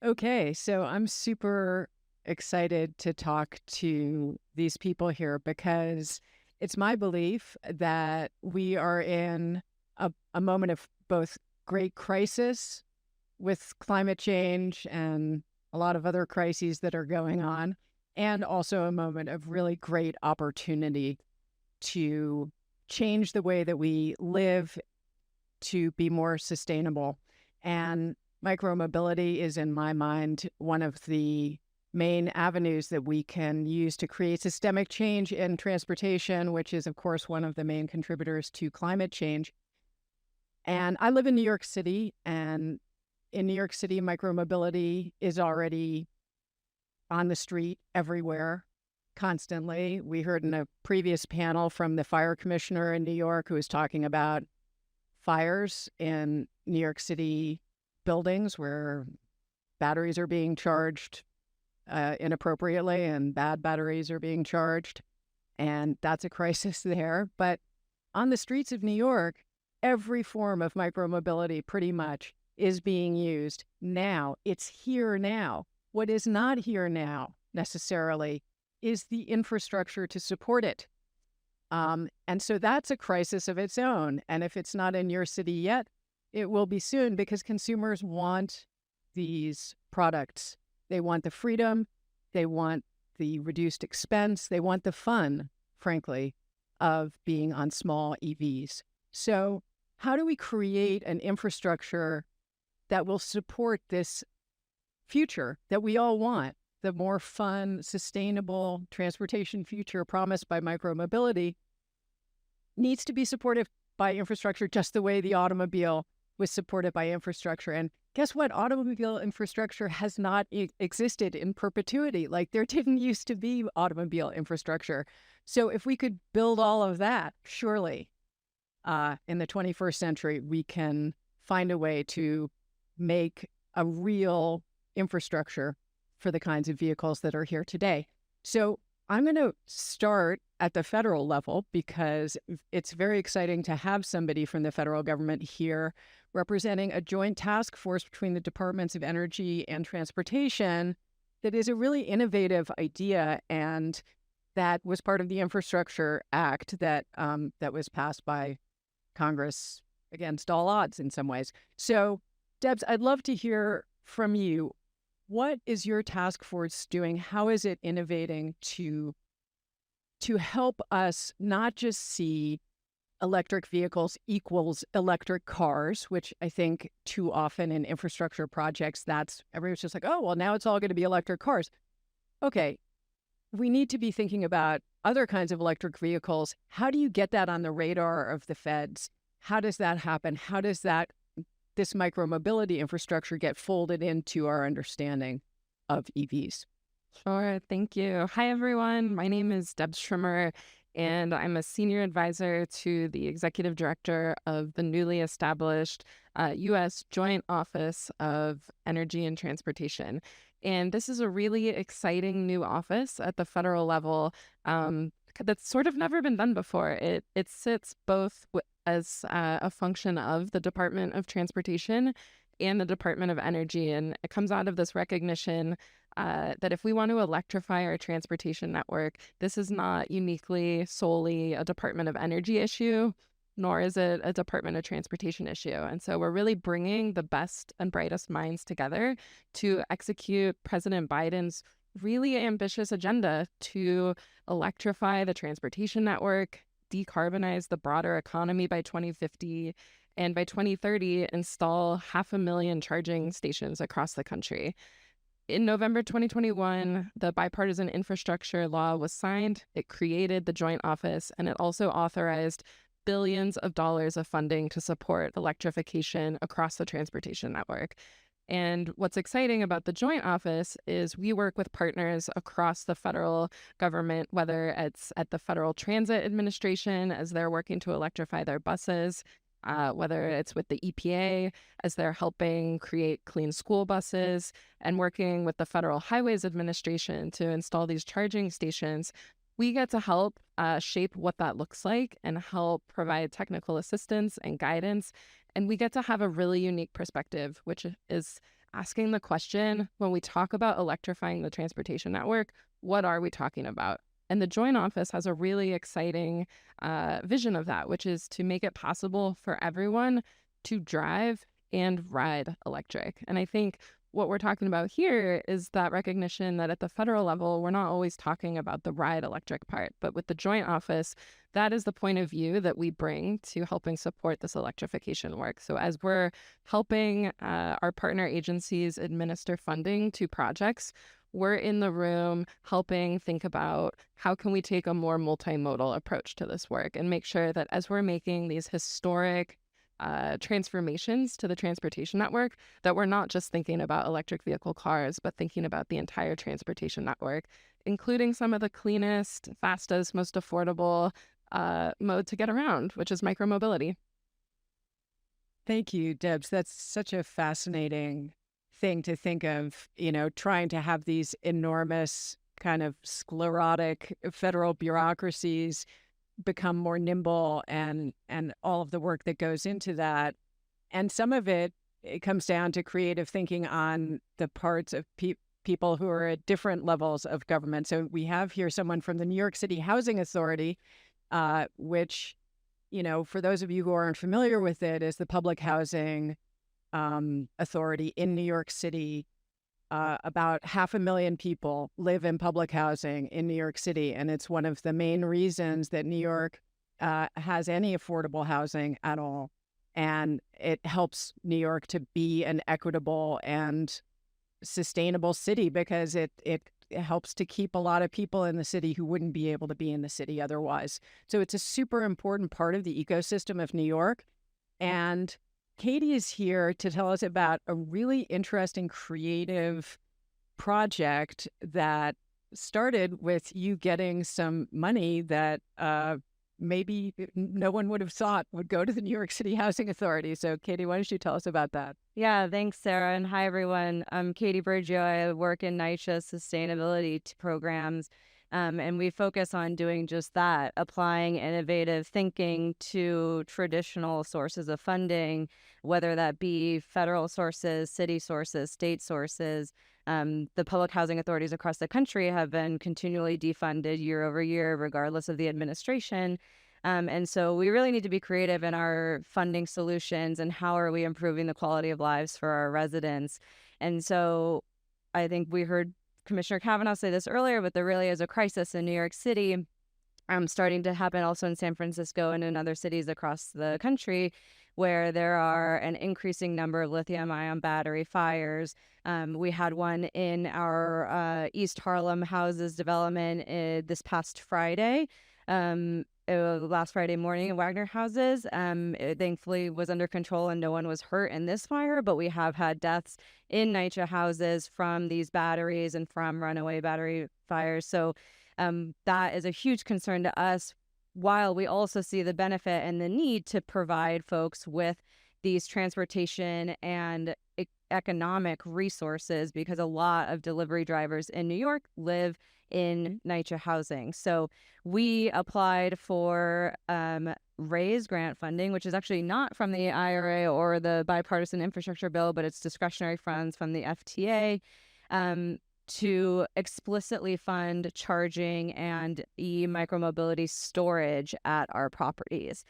Okay, so I'm super excited to talk to these people here because it's my belief that we are in a moment of both great crisis with climate change and a lot of other crises that are going on, and also a moment of really great opportunity to change the way that we live to be more sustainable. And micromobility is, in my mind, one of the main avenues that we can use to create systemic change in transportation, which is, of course, one of the main contributors to climate change. And I live in New York City, and in New York City, micromobility is already on the street everywhere, constantly. We heard in a previous panel from the fire commissioner in New York who was talking about fires in New York City buildings where batteries are being charged inappropriately and bad batteries are being charged. And that's a crisis there. But on the streets of New York, every form of micromobility pretty much is being used now. It's here now. What is not here now necessarily is the infrastructure to support it. And so that's a crisis of its own. And if it's not in your city yet, it will be soon because consumers want these products. They want the freedom, they want the reduced expense, they want the fun, frankly, of being on small EVs. So, how do we create an infrastructure that will support this future that we all want? The more fun, sustainable transportation future promised by micromobility needs to be supported by infrastructure just the way the automobile was supported by infrastructure. And guess what? Automobile infrastructure has not existed in perpetuity. Like there didn't used to be automobile infrastructure. So if we could build all of that, surely in the 21st century, we can find a way to make a real infrastructure for the kinds of vehicles that are here today. So I'm going to start at the federal level because it's very exciting to have somebody from the federal government here representing a joint task force between the Departments of Energy and Transportation that is a really innovative idea and that was part of the Infrastructure Act that was passed by Congress against all odds in some ways. So, Debs, I'd love to hear from you. What is your task force doing? How is it innovating to help us not just see electric vehicles equals electric cars, which I think too often in infrastructure projects, that's everyone's just like, oh, well, now it's all going to be electric cars. Okay, we need to be thinking about other kinds of electric vehicles. How do you get that on the radar of the feds? How does that happen? How does this micromobility infrastructure get folded into our understanding of EVs? Sure, thank you. Hi, everyone. My name is Debs Schrimmer, and I'm a senior advisor to the executive director of the newly established U.S. Joint Office of Energy and Transportation. And this is a really exciting new office at the federal level that's sort of never been done before. It sits both as a function of the Department of Transportation and the Department of Energy, and it comes out of this recognition that if we want to electrify our transportation network, this is not uniquely solely a Department of Energy issue, nor is it a Department of Transportation issue. And so we're really bringing the best and brightest minds together to execute President Biden's really ambitious agenda to electrify the transportation network, decarbonize the broader economy by 2050, and by 2030, install 500,000 charging stations across the country. In November 2021, the bipartisan infrastructure law was signed. It created the joint office, and it also authorized billions of dollars of funding to support electrification across the transportation network. And what's exciting about the joint office is we work with partners across the federal government, whether it's at the Federal Transit Administration as they're working to electrify their buses, whether it's with the EPA as they're helping create clean school buses, and working with the Federal Highways Administration to install these charging stations. We get to help shape what that looks like and help provide technical assistance and guidance. And we get to have a really unique perspective, which is asking the question, when we talk about electrifying the transportation network, what are we talking about? And the Joint Office has a really exciting vision of that, which is to make it possible for everyone to drive and ride electric. And I think what we're talking about here is that recognition that at the federal level, we're not always talking about the ride electric part, but with the Joint Office, that is the point of view that we bring to helping support this electrification work. So as we're helping our partner agencies administer funding to projects, we're in the room helping think about how can we take a more multimodal approach to this work and make sure that as we're making these historic transformations to the transportation network, that we're not just thinking about electric vehicle cars, but thinking about the entire transportation network, including some of the cleanest, fastest, most affordable mode to get around, which is micromobility. Thank you, Debs. That's such a fascinating thing to think of, trying to have these enormous kind of sclerotic federal bureaucracies become more nimble and all of the work that goes into that. And some of it comes down to creative thinking on the parts of people who are at different levels of government. So we have here someone from the New York City Housing Authority, which, for those of you who aren't familiar with it, is the public housing authority in New York City. About 500,000 people live in public housing in New York City, and it's one of the main reasons that New York has any affordable housing at all. And it helps New York to be an equitable and sustainable city because it helps to keep a lot of people in the city who wouldn't be able to be in the city otherwise. So it's a super important part of the ecosystem of New York. And Katy is here to tell us about a really interesting creative project that started with you getting some money that maybe no one would have thought would go to the New York City Housing Authority. So Katy, why don't you tell us about that? Yeah, thanks, Sarah. And hi, everyone. I'm Katy Burgio. I work in NYCHA sustainability programs. And we focus on doing just that, applying innovative thinking to traditional sources of funding, whether that be federal sources, city sources, state sources. The public housing authorities across the country have been continually defunded year over year, regardless of the administration. And so we really need to be creative in our funding solutions and how are we improving the quality of lives for our residents. And so I think we heard Commissioner Kavanaugh say this earlier, but there really is a crisis in New York City, starting to happen also in San Francisco and in other cities across the country, where there are an increasing number of lithium-ion battery fires. We had one in our East Harlem houses development this past Friday. Last Friday morning in Wagner houses. It thankfully was under control and no one was hurt in this fire, but we have had deaths in NYCHA houses from these batteries and from runaway battery fires. So that is a huge concern to us, while we also see the benefit and the need to provide folks with these transportation and economic resources, because a lot of delivery drivers in New York live in NYCHA housing. So we applied for RAISE grant funding, which is actually not from the IRA or the bipartisan infrastructure bill, but it's discretionary funds from the FTA, to explicitly fund charging and micromobility storage at our properties.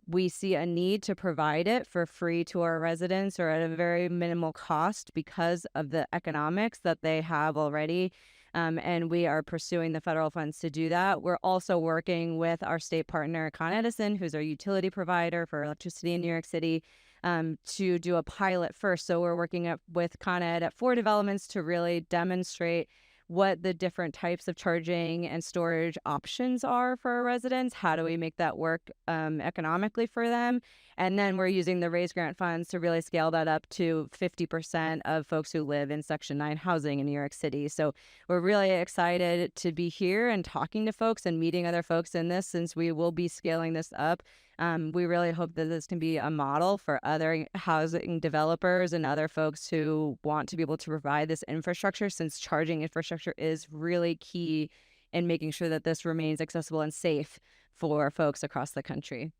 We see a need to provide it for free to our residents or at a very minimal cost because of the economics that they have already. And we are pursuing the federal funds to do that. We're also working with our state partner, Con Edison, who's our utility provider for electricity in New York City, to do a pilot first. So we're working with Con Ed at 4 developments to really demonstrate what the different types of charging and storage options are for our residents. How do we make that work economically for them? And then we're using the RAISE grant funds to really scale that up to 50% of folks who live in Section 9 housing in New York City. So we're really excited to be here and talking to folks and meeting other folks in this, since we will be scaling this up. We really hope that this can be a model for other housing developers and other folks who want to be able to provide this infrastructure, since charging infrastructure is really key in making sure that this remains accessible and safe for folks across the country.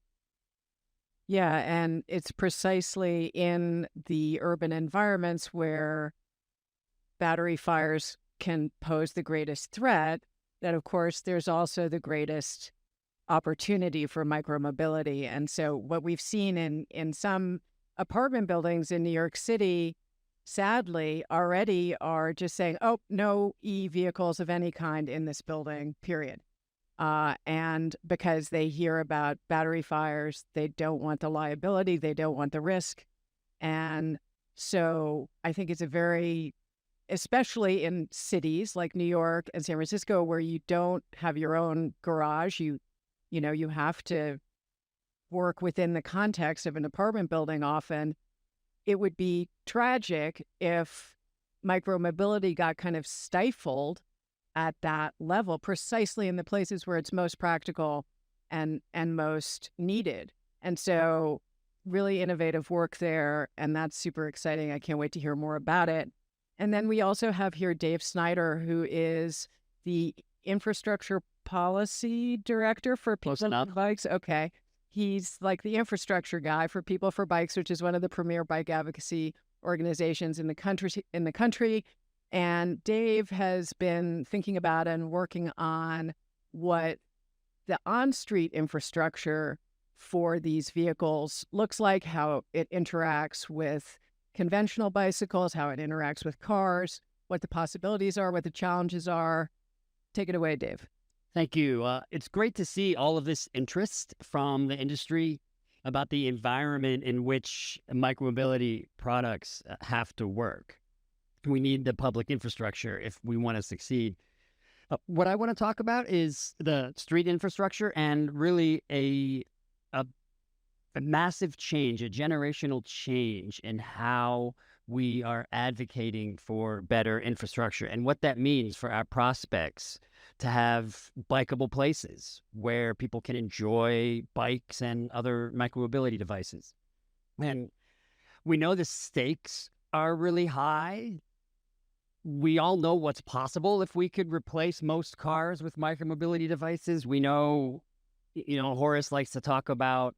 Yeah, and it's precisely in the urban environments where battery fires can pose the greatest threat that, of course, there's also the greatest opportunity for micromobility. And so what we've seen in some apartment buildings in New York City, sadly, already are just saying, oh, no e-vehicles of any kind in this building, period. And because they hear about battery fires, they don't want the liability, they don't want the risk. And so I think it's a very, especially in cities like New York and San Francisco, where you don't have your own garage, you have to work within the context of an apartment building often. It would be tragic if micromobility got kind of stifled at that level, precisely in the places where it's most practical and most needed. And so really innovative work there, and that's super exciting. I can't wait to hear more about it. And then we also have here Dave Snyder, who is the infrastructure policy director for Close People enough. for Bikes. Okay. He's like the infrastructure guy for People for Bikes, which is one of the premier bike advocacy organizations in the country. And Dave has been thinking about and working on what the on-street infrastructure for these vehicles looks like, how it interacts with conventional bicycles, how it interacts with cars, what the possibilities are, what the challenges are. Take it away, Dave. Thank you. It's great to see all of this interest from the industry about the environment in which micromobility products have to work. We need the public infrastructure if we want to succeed. What I want to talk about is the street infrastructure and really a massive change, a generational change in how we are advocating for better infrastructure and what that means for our prospects to have bikeable places where people can enjoy bikes and other micromobility devices. And we know the stakes are really high. We all know what's possible if we could replace most cars with micromobility devices. We know, Horace likes to talk about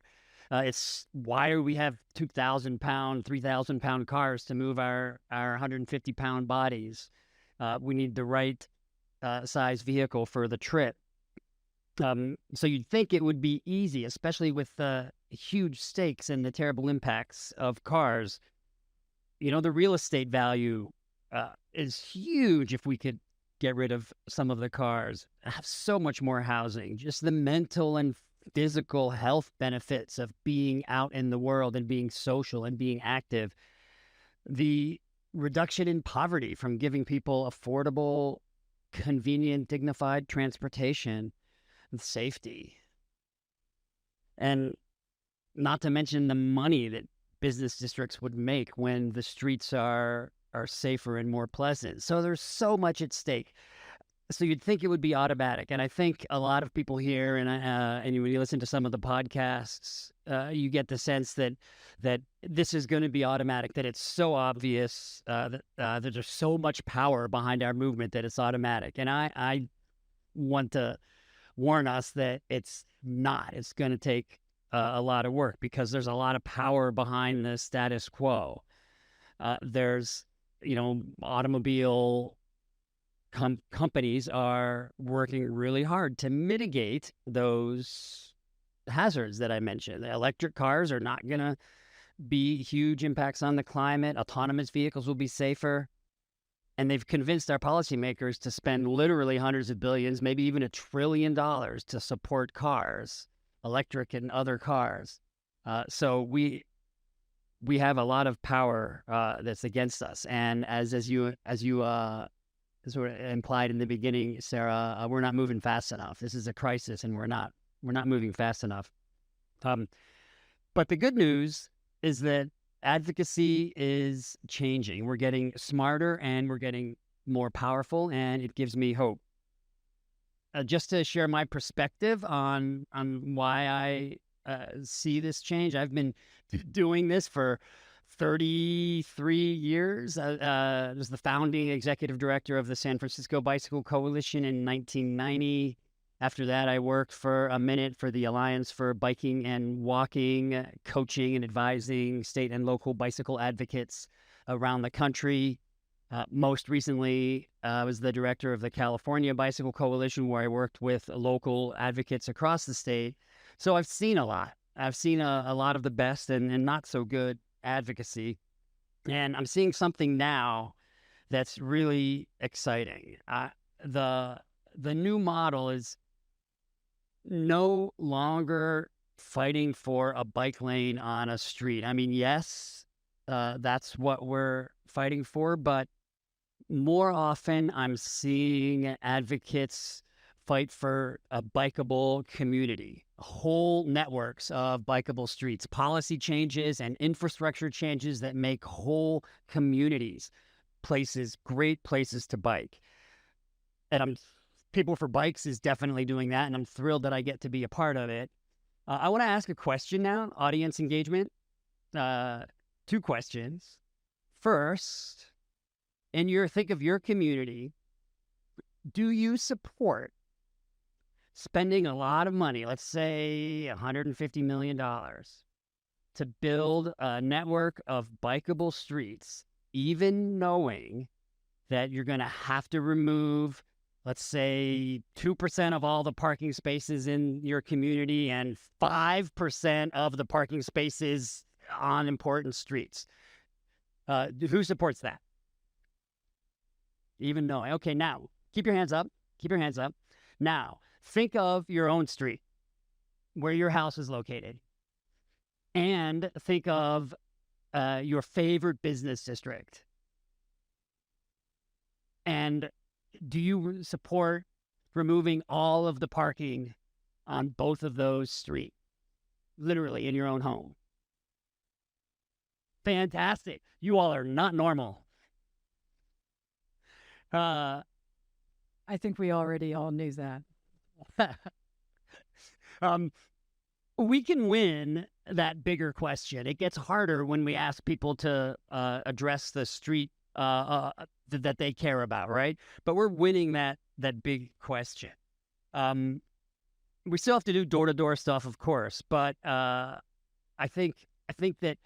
it's why do we have 2,000 pound, 3,000 pound cars to move our 150 pound bodies? We need the right size vehicle for the trip. So you'd think it would be easy, especially with the huge stakes and the terrible impacts of cars. The real estate value is huge if we could get rid of some of the cars, have so much more housing, just the mental and physical health benefits of being out in the world and being social and being active, the reduction in poverty from giving people affordable, convenient, dignified transportation, and safety. And not to mention the money that business districts would make when the streets are safer and more pleasant. So there's so much at stake. So you'd think it would be automatic. And I think a lot of people here, and when you listen to some of the podcasts, you get the sense that this is going to be automatic, that it's so obvious, that there's so much power behind our movement that it's automatic. And I want to warn us that it's not. It's going to take a lot of work because there's a lot of power behind the status quo. There's, automobile companies are working really hard to mitigate those hazards that I mentioned. The electric cars are not going to be huge impacts on the climate. Autonomous vehicles will be safer. And they've convinced our policymakers to spend literally hundreds of billions, maybe even $1 trillion to support cars, electric and other cars. So we have a lot of power that's against us. And as you sort of implied in the beginning, Sarah, we're not moving fast enough. This is a crisis, and we're not moving fast enough. But the good news is that advocacy is changing. We're getting smarter and we're getting more powerful, and it gives me hope. Just to share my perspective on why I see this change, I've been doing this for 33 years. I was the founding executive director of the San Francisco Bicycle Coalition in 1990. After that, I worked for a minute for the Alliance for Biking and Walking, coaching and advising state and local bicycle advocates around the country. Most recently, I was the director of the California Bicycle Coalition, where I worked with local advocates across the state. So I've seen a lot. I've seen a lot of the best and not so good advocacy. And I'm seeing something now that's really exciting. The new model is no longer fighting for a bike lane on a street. I mean, yes, that's what we're fighting for, but more often I'm seeing advocates fight for a bikeable community, whole networks of bikeable streets, policy changes and infrastructure changes that make whole communities, great places to bike. And People for Bikes is definitely doing that, and I'm thrilled that I get to be a part of it. I want to ask a question now, audience engagement. 2 questions. First, think of your community. Do you support spending a lot of money, let's say $150 million, to build a network of bikeable streets, even knowing that you're going to have to remove, let's say, 2% of all the parking spaces in your community and 5% of the parking spaces on important streets? Who supports that? Even knowing. Okay, now, keep your hands up. Keep your hands up. Now, think of your own street, where your house is located, and think of your favorite business district. And do you support removing all of the parking on both of those streets, literally in your own home? Fantastic. You all are not normal. I think we already all knew that. We can win that bigger question. It gets harder when we ask people to address the street that they care about, right? But we're winning that big question. We still have to do door-to-door stuff, of course, but I think that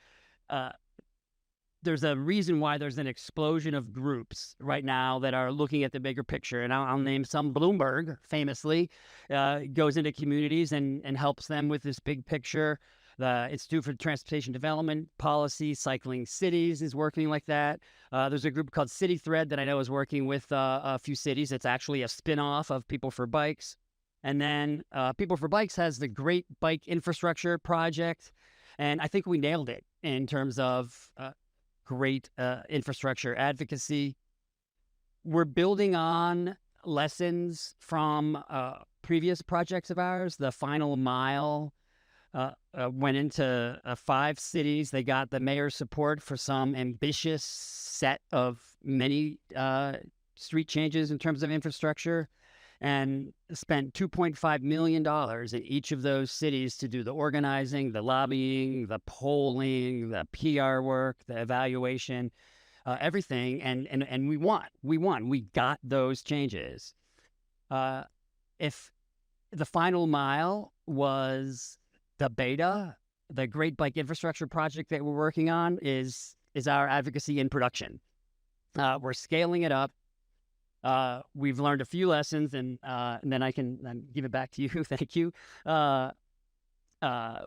there's a reason why there's an explosion of groups right now that are looking at the bigger picture. And I'll name some. Bloomberg, famously, goes into communities and helps them with this big picture. The Institute for Transportation Development Policy, Cycling Cities, is working like that. There's a group called City Thread that I know is working with a few cities. It's actually a spin-off of People for Bikes. And then People for Bikes has the Great Bike Infrastructure Project. And I think we nailed it in terms of great infrastructure advocacy. We're building on lessons from previous projects of ours. The Final Mile went into 5 cities. They got the mayor's support for some ambitious set of many street changes in terms of infrastructure, and spent $2.5 million in each of those cities to do the organizing, the lobbying, the polling, the PR work, the evaluation, everything. And we won. We got those changes. If the Final Mile was the beta, the Great Bike Infrastructure Project that we're working on is our advocacy in production. We're scaling it up. We've learned a few lessons, and then I can give it back to you. Thank you.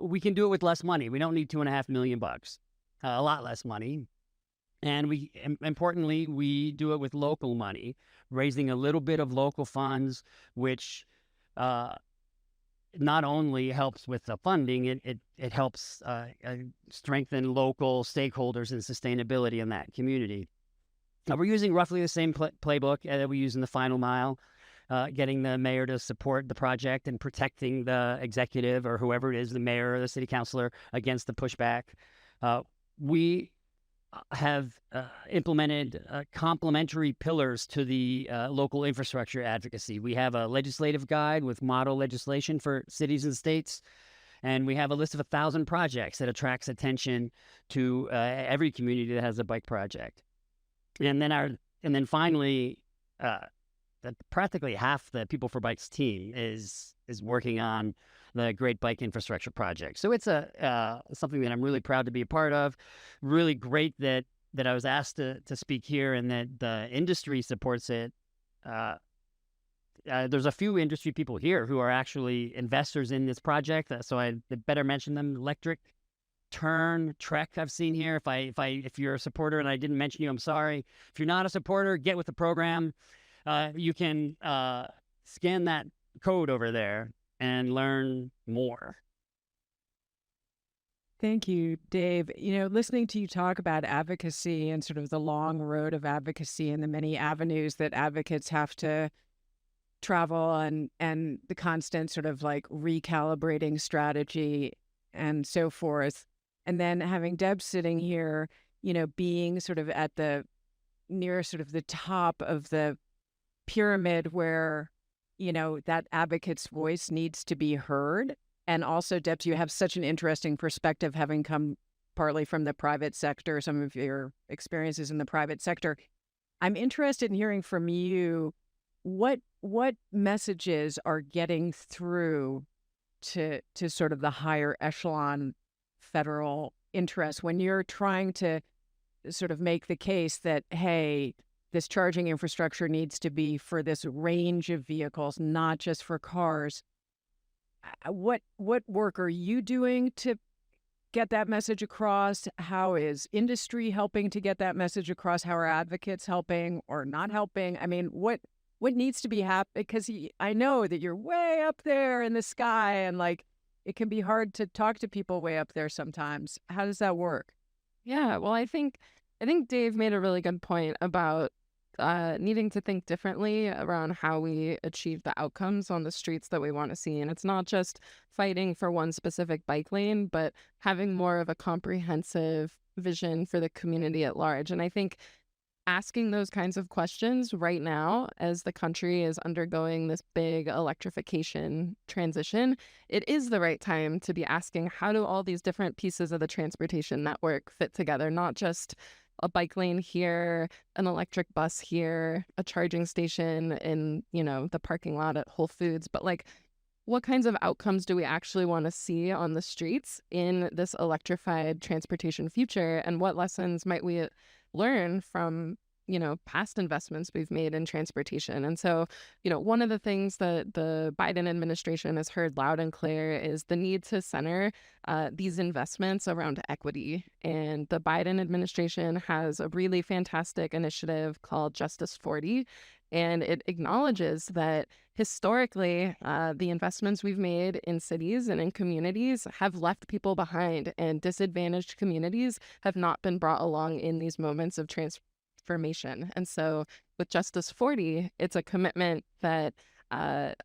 We can do it with less money. We don't need $2.5 million, a lot less money. And importantly, we do it with local money, raising a little bit of local funds, which not only helps with the funding, it helps strengthen local stakeholders and sustainability in that community. We're using roughly the same playbook that we use in the Final Mile, getting the mayor to support the project and protecting the executive or whoever it is, the mayor or the city councilor, against the pushback. We have implemented complementary pillars to the local infrastructure advocacy. We have a legislative guide with model legislation for cities and states, and we have a list of 1,000 projects that attracts attention to every community that has a bike project. And then finally, that practically half the People for Bikes team is working on the Great Bike Infrastructure Project. So it's something that I'm really proud to be a part of. Really great that I was asked to speak here and that the industry supports it. There's a few industry people here who are actually investors in this project, so I better mention them. Electric, Turn, Trek, I've seen here. If you're a supporter and I didn't mention you, I'm sorry. If you're not a supporter, get with the program. You can scan that code over there and learn more. Thank you, Dave. Listening to you talk about advocacy and sort of the long road of advocacy and the many avenues that advocates have to travel and the constant sort of like recalibrating strategy and so forth. And then having Debs sitting here, being sort of at the near sort of the top of the pyramid where, that advocate's voice needs to be heard. And also, Debs, you have such an interesting perspective, having come partly from the private sector, some of your experiences in the private sector. I'm interested in hearing from you what messages are getting through to sort of the higher echelon federal interests when you're trying to sort of make the case that, hey, this charging infrastructure needs to be for this range of vehicles, not just for cars. What work are you doing to get that message across? How is industry helping to get that message across? How are advocates helping or not helping? I mean, what needs to be happening? Because I know that you're way up there in the sky, and like it can be hard to talk to people way up there sometimes. How does that work? Yeah, well, I think Dave made a really good point about needing to think differently around how we achieve the outcomes on the streets that we want to see. And it's not just fighting for one specific bike lane, but having more of a comprehensive vision for the community at large. And I think asking those kinds of questions right now, as the country is undergoing this big electrification transition, it is the right time to be asking, how do all these different pieces of the transportation network fit together? Not just a bike lane here, an electric bus here, a charging station in, the parking lot at Whole Foods, but like, what kinds of outcomes do we actually want to see on the streets in this electrified transportation future? And what lessons might we learn from, past investments we've made in transportation? And so, one of the things that the Biden administration has heard loud and clear is the need to center these investments around equity. And the Biden administration has a really fantastic initiative called Justice 40. And it acknowledges that historically, the investments we've made in cities and in communities have left people behind, and disadvantaged communities have not been brought along in these moments of transformation. And so with Justice 40, it's a commitment that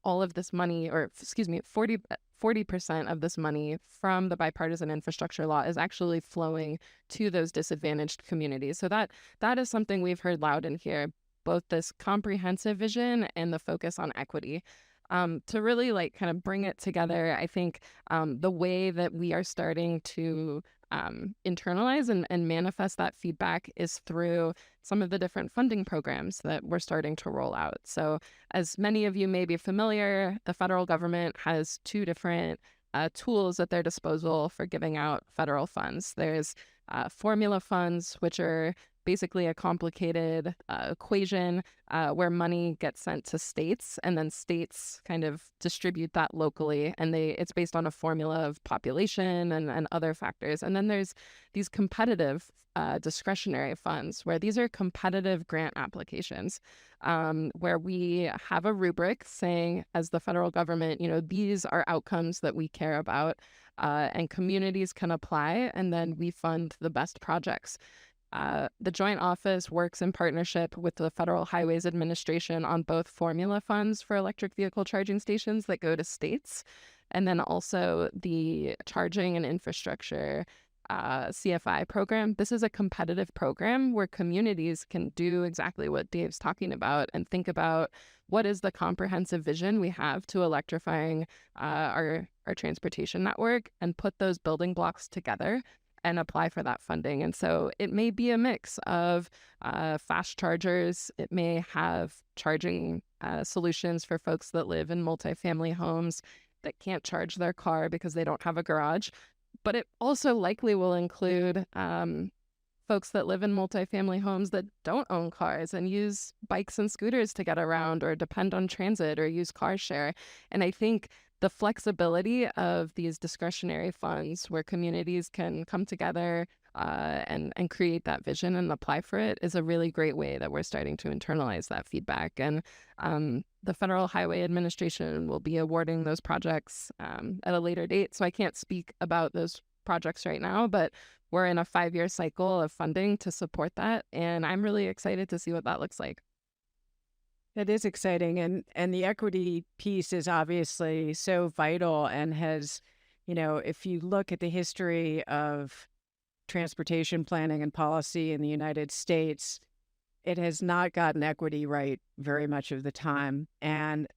all of this money, 40% of this money from the bipartisan infrastructure law is actually flowing to those disadvantaged communities. So that is something we've heard loud and clear, both this comprehensive vision and the focus on equity. To really kind of bring it together, I think the way that we are starting to internalize and manifest that feedback is through some of the different funding programs that we're starting to roll out. So as many of you may be familiar, the federal government has two different tools at their disposal for giving out federal funds. There's formula funds, which are basically a complicated equation where money gets sent to states, and then states kind of distribute that locally, and it's based on a formula of population and other factors. And then there's these competitive discretionary funds, where these are competitive grant applications, where we have a rubric saying, as the federal government, these are outcomes that we care about, and communities can apply, and then we fund the best projects. The Joint Office works in partnership with the Federal Highways Administration on both formula funds for electric vehicle charging stations that go to states, and then also the Charging and Infrastructure CFI program. This is a competitive program where communities can do exactly what Dave's talking about and think about what is the comprehensive vision we have to electrifying our transportation network, and put those building blocks together and apply for that funding. And so it may be a mix of fast chargers. It may have charging solutions for folks that live in multifamily homes that can't charge their car because they don't have a garage. But it also likely will include folks that live in multifamily homes that don't own cars and use bikes and scooters to get around or depend on transit or use car share. And I think the flexibility of these discretionary funds where communities can come together and create that vision and apply for it is a really great way that we're starting to internalize that feedback. And the Federal Highway Administration will be awarding those projects at a later date. So I can't speak about those projects right now, but we're in a 5-year cycle of funding to support that. And I'm really excited to see what that looks like. That is exciting. And the equity piece is obviously so vital and has, if you look at the history of transportation planning and policy in the United States, it has not gotten equity right very much of the time. And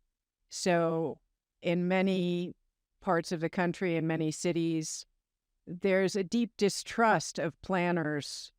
so in many parts of the country, in many cities, there's a deep distrust of planners,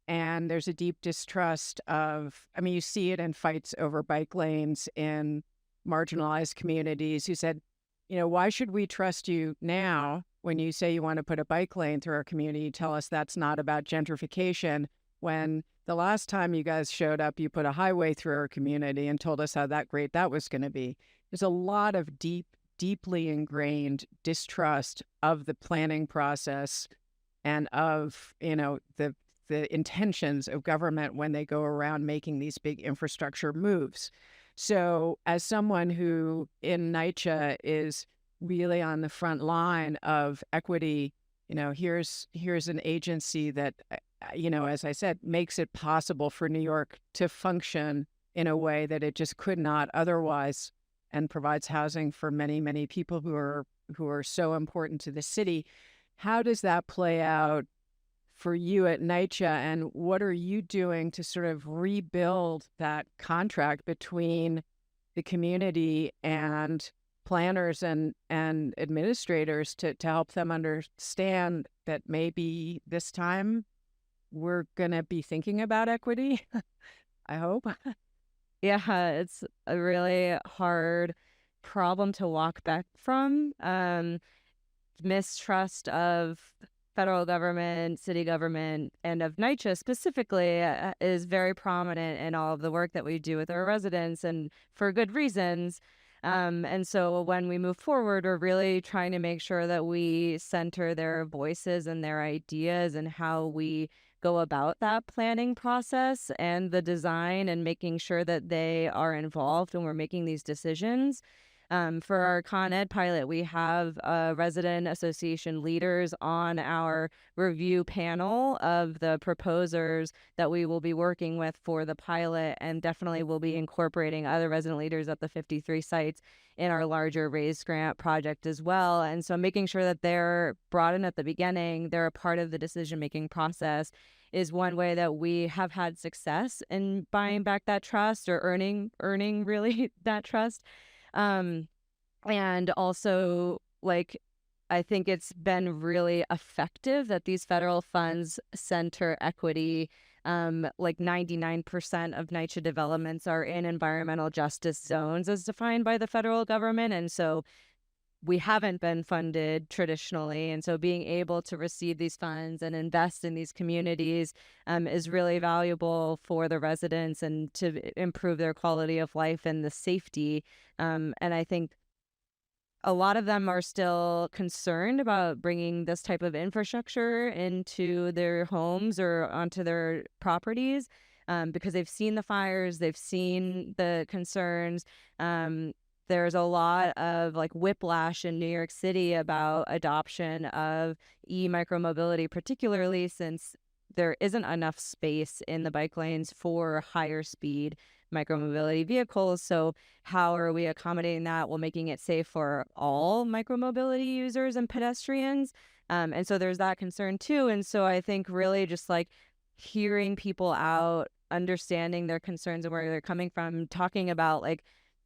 and there's a deep distrust of, you see it in fights over bike lanes in marginalized communities who said, why should we trust you now when you say you want to put a bike lane through our community? Tell us that's not about gentrification, when the last time you guys showed up, you put a highway through our community and told us how great that was going to be. There's a lot of deeply ingrained distrust of the planning process and of, the intentions of government when they go around making these big infrastructure moves. So as someone who in NYCHA is really on the front line of equity, here's an agency that, as I said, makes it possible for New York to function in a way that it just could not otherwise, and provides housing for many, many people who are so important to the city. How does that play out for you at NYCHA, and what are you doing to sort of rebuild that contract between the community and planners and administrators to help them understand that maybe this time we're going to be thinking about equity? I hope. Yeah, it's a really hard problem to walk back from. Mistrust of federal government, city government, and of NYCHA specifically is very prominent in all of the work that we do with our residents, and for good reasons. And so when we move forward, we're really trying to make sure that we center their voices and their ideas and how we go about that planning process and the design, and making sure that they are involved when we're making these decisions. For our Con Ed pilot, we have resident association leaders on our review panel of the proposers that we will be working with for the pilot, and definitely will be incorporating other resident leaders at the 53 sites in our larger Raise Grant project as well. And so making sure that they're brought in at the beginning, they're a part of the decision-making process, is one way that we have had success in buying back that trust, or earning really that trust. And also, I think it's been really effective that these federal funds center equity. 99% of NYCHA developments are in environmental justice zones as defined by the federal government. And so we haven't been funded traditionally. And so being able to receive these funds and invest in these communities is really valuable for the residents, and to improve their quality of life and the safety. And I think a lot of them are still concerned about bringing this type of infrastructure into their homes or onto their properties, because they've seen the fires, they've seen the concerns. There's a lot of whiplash in New York City about adoption of micromobility, particularly since there isn't enough space in the bike lanes for higher speed micromobility vehicles. So how are we accommodating that while making it safe for all micromobility users and pedestrians? And so there's that concern too. And so I think really just hearing people out, understanding their concerns and where they're coming from, talking about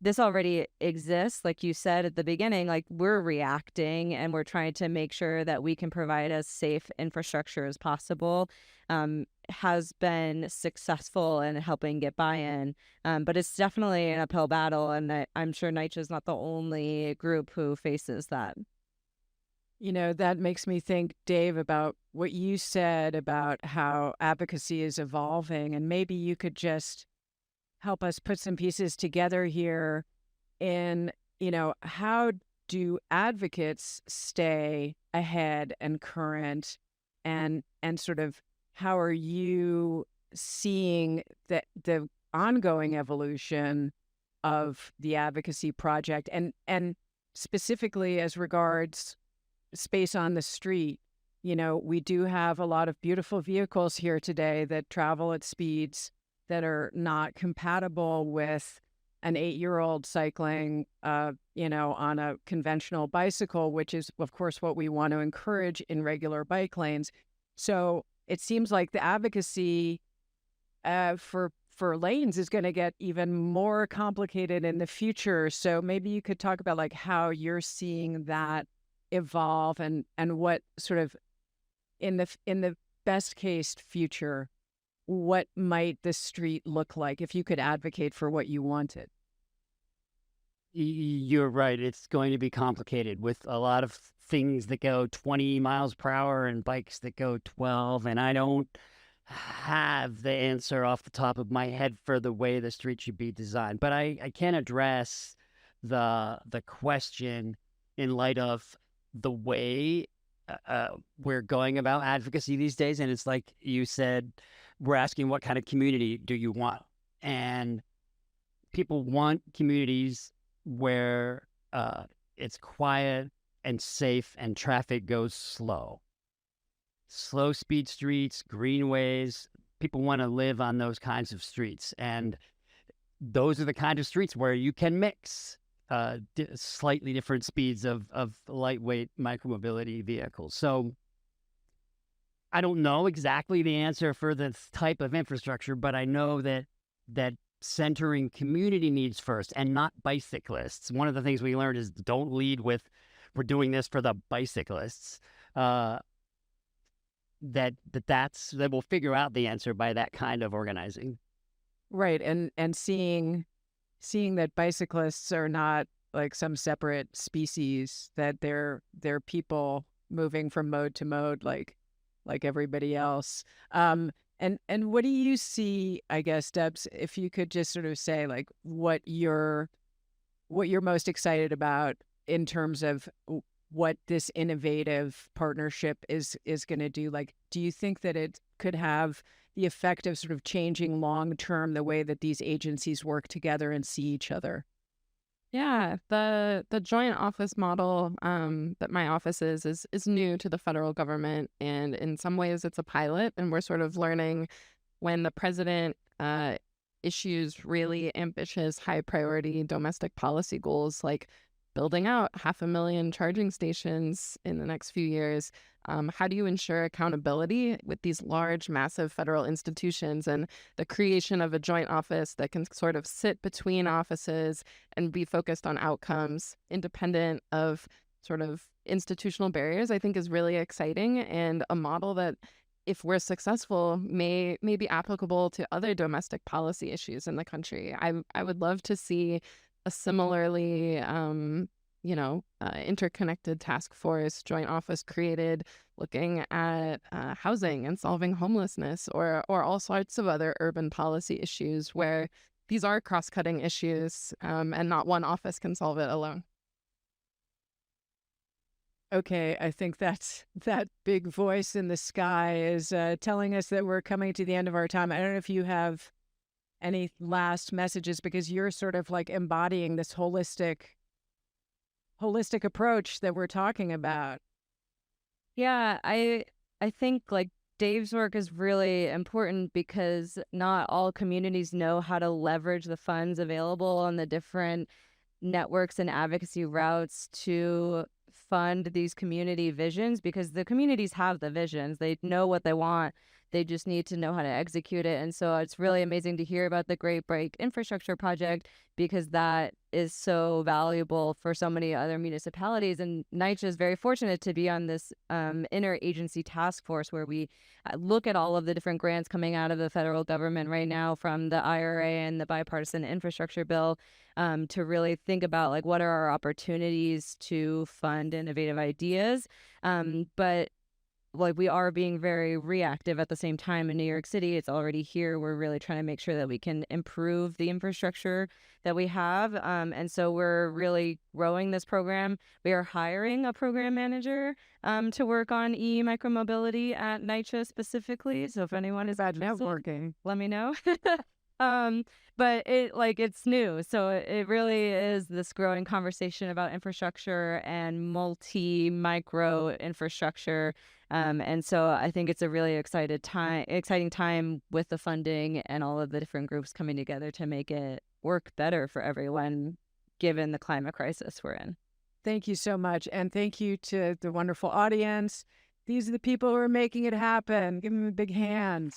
this already exists. Like you said at the beginning, like we're reacting and we're trying to make sure that we can provide as safe infrastructure as possible. Has been successful in helping get buy-in, but it's definitely an uphill battle, and I'm sure NYCHA is not the only group who faces that. That makes me think, Dave, about what you said about how advocacy is evolving, and maybe you could just help us put some pieces together here in, how do advocates stay ahead and current, and sort of how are you seeing the ongoing evolution of the advocacy project, and specifically as regards space on the street? We do have a lot of beautiful vehicles here today that travel at speeds that are not compatible with an 8-year-old cycling, on a conventional bicycle, which is, of course, what we want to encourage in regular bike lanes. So it seems like the advocacy for lanes is going to get even more complicated in the future. So maybe you could talk about like how you're seeing that evolve, and what sort of in the best case future, what might the street look like if you could advocate for what you wanted? You're right. It's going to be complicated with a lot of things that go 20 miles per hour and bikes that go 12. And I don't have the answer off the top of my head for the way the street should be designed. But I can address the question in light of the way we're going about advocacy these days. And it's like you said, we're asking what kind of community do you want? And people want communities where it's quiet and safe and traffic goes slow. Slow speed streets, greenways, people want to live on those kinds of streets. And those are the kind of streets where you can mix slightly different speeds of lightweight micromobility vehicles. So I don't know exactly the answer for this type of infrastructure, but I know that centering community needs first and not bicyclists. One of the things we learned is don't lead with, we're doing this for the bicyclists. That we'll figure out the answer by that kind of organizing. Right. And seeing that bicyclists are not like some separate species, that they're people moving from mode to mode like everybody else. And what do you see, I guess, Debs, if you could just sort of say like what you're most excited about in terms of what this innovative partnership is going to do? Like, do you think that it could have the effect of sort of changing long-term the way that these agencies work together and see each other? Yeah, the joint office model that my office is new to the federal government, and in some ways it's a pilot, and we're sort of learning when the president issues really ambitious, high priority domestic policy goals like building out 500,000 charging stations in the next few years. How do you ensure accountability with these large, massive federal institutions, and the creation of a joint office that can sort of sit between offices and be focused on outcomes independent of sort of institutional barriers, I think is really exciting, and a model that, if we're successful, may be applicable to other domestic policy issues in the country. I would love to see a similarly interconnected task force, joint office created looking at housing and solving homelessness, or all sorts of other urban policy issues where these are cross-cutting issues, and not one office can solve it alone. Okay, I think that big voice in the sky is telling us that we're coming to the end of our time. I don't know if you have any last messages, because you're sort of like embodying this holistic approach that we're talking about. Yeah, I think like Dave's work is really important because not all communities know how to leverage the funds available on the different networks and advocacy routes to fund these community visions, because the communities have the visions. They know what they want. They just need to know how to execute it. And so it's really amazing to hear about the Great Break Infrastructure Project, because that is so valuable for so many other municipalities. And NYCHA is very fortunate to be on this interagency task force where we look at all of the different grants coming out of the federal government right now, from the IRA and the bipartisan infrastructure bill, to really think about like what are our opportunities to fund innovative ideas. But like we are being very reactive at the same time in New York City. It's already here. We're really trying to make sure that we can improve the infrastructure that we have. And so we're really growing this program. We are hiring a program manager to work on micromobility at NYCHA specifically. So if anyone is Bad networking. let me know. But it's new. So it really is this growing conversation about infrastructure and micro infrastructure. And so I think it's a really exciting time with the funding and all of the different groups coming together to make it work better for everyone, given the climate crisis we're in. Thank you so much. And thank you to the wonderful audience. These are the people who are making it happen. Give them a big hand.